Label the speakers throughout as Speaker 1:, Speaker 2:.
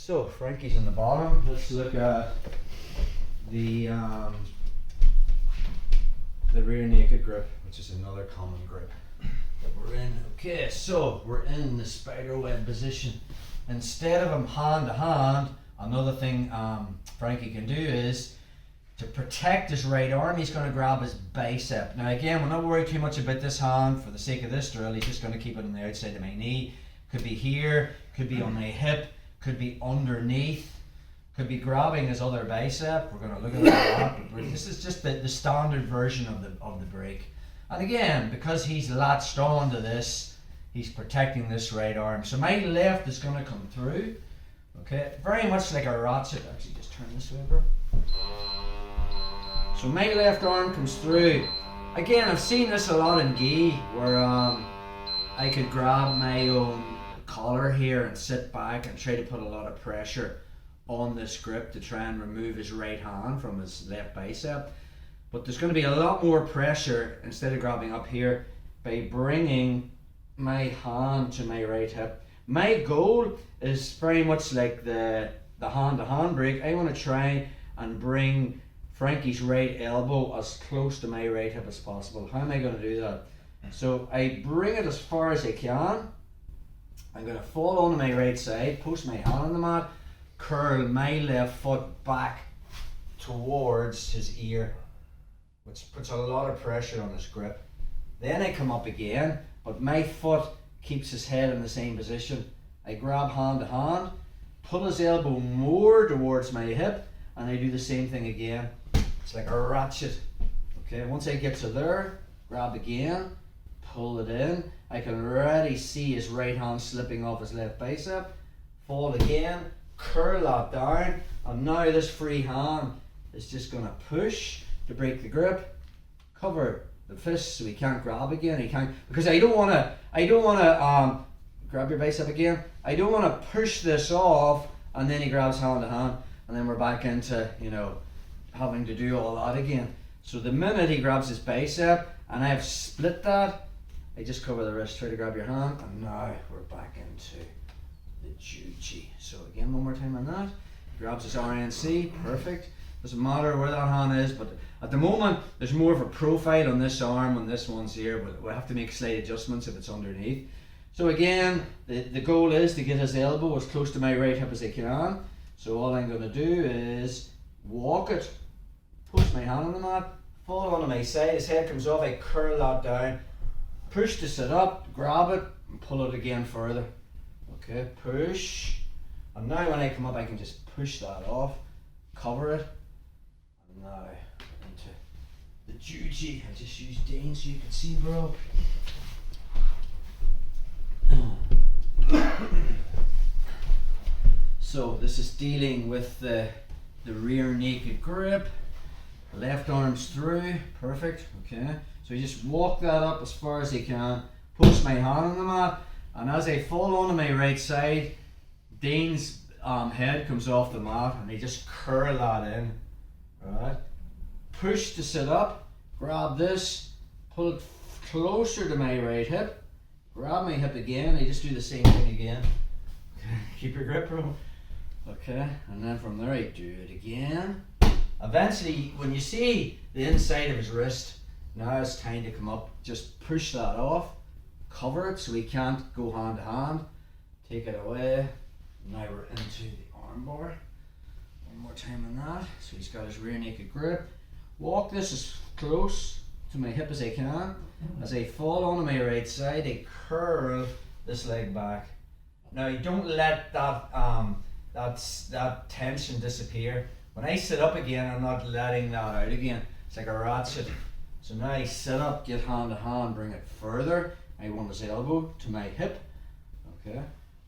Speaker 1: So Frankie's on the bottom. Let's look at the rear naked grip, which is another common grip that we're in. Okay, so we're in the spider web position. Instead of him hand to hand, another thing Frankie can do is to protect his right arm, he's going to grab his bicep. Now again, we're not worried too much about this hand for the sake of this drill. He's just going to keep it on the outside of my knee. Could be here, could be on my hip, could be underneath, could be grabbing his other bicep. We're going to look at that. This is just the standard version of the break. And again, because he's latched on to this, he's protecting this right arm. So my left is going to come through. Okay, very much like a ratchet. Actually, just turn this way, bro. So my left arm comes through. Again, I've seen this a lot in gi, where I could grab my own collar here and sit back and try to put a lot of pressure on this grip to try and remove his right hand from his left bicep. But there's going to be a lot more pressure instead of grabbing up here by bringing my hand to my right hip. My goal is very much like the hand-to-hand break. I want to try and bring Frankie's right elbow as close to my right hip as possible. How am I going to do that? So I bring it as far as I can. I'm going to fall onto my right side, post my hand on the mat, curl my left foot back towards his ear, which puts a lot of pressure on his grip. Then I come up again, but my foot keeps his head in the same position. I grab hand to hand, pull his elbow more towards my hip, and I do the same thing again. It's like a ratchet. Okay, once I get to there, grab again, pull it in. I can already see his right hand slipping off his left bicep. Fall again, curl that down, and now this free hand is just going to push to break the grip, cover the fist so he can't grab again. He can't, because I don't want to grab your bicep again. I don't want to push this off and then he grabs hand to hand, and then we're back into, you know, having to do all that again. So the minute he grabs his bicep and I've split that, I just cover the wrist, try to grab your hand, and now we're back into the juji. So again, one more time on that. Grabs his RNC, perfect. Doesn't matter where that hand is, but at the moment there's more of a profile on this arm, and this one's here, but we'll have to make slight adjustments if it's underneath. So again, the goal is to get his elbow as close to my right hip as I can. So all I'm going to do is walk it, post my hand on the mat, fall onto my side, his head comes off, I curl that down, push to sit up, grab it, and pull it again further. Okay, push. And now when I come up, I can just push that off, cover it, and now into the juji. I just use Dane so you can see, bro. So this is dealing with the rear naked grip. Left arm's through, perfect, okay. So you just walk that up as far as you can, post my hand on the mat, and as I fall onto my right side, Dane's head comes off the mat, and I just curl that in, right? Push to sit up, grab this, pull it closer to my right hip, grab my hip again, I just do the same thing again. Keep your grip, bro. Okay, and then from there I do it again. Eventually, when you see the inside of his wrist, now it's time to come up. Just push that off, cover it so he can't go hand to hand. Take it away. Now we're into the arm bar. One more time on that. So he's got his rear naked grip. Walk this as close to my hip as I can. As I fall onto my right side, I curl this leg back. Now you don't let that tension disappear. When I sit up again, I'm not letting that out again. It's like a ratchet. So now I sit up, get hand to hand, bring it further. I want his elbow to my hip. Okay.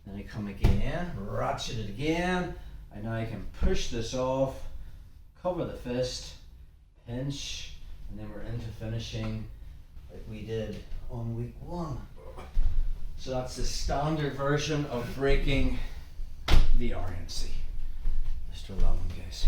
Speaker 1: Then I come again, ratchet it again. And now I can push this off, cover the fist, pinch, and then we're into finishing like we did on week 1. So that's the standard version of breaking the RNC. Let's do that one, guys.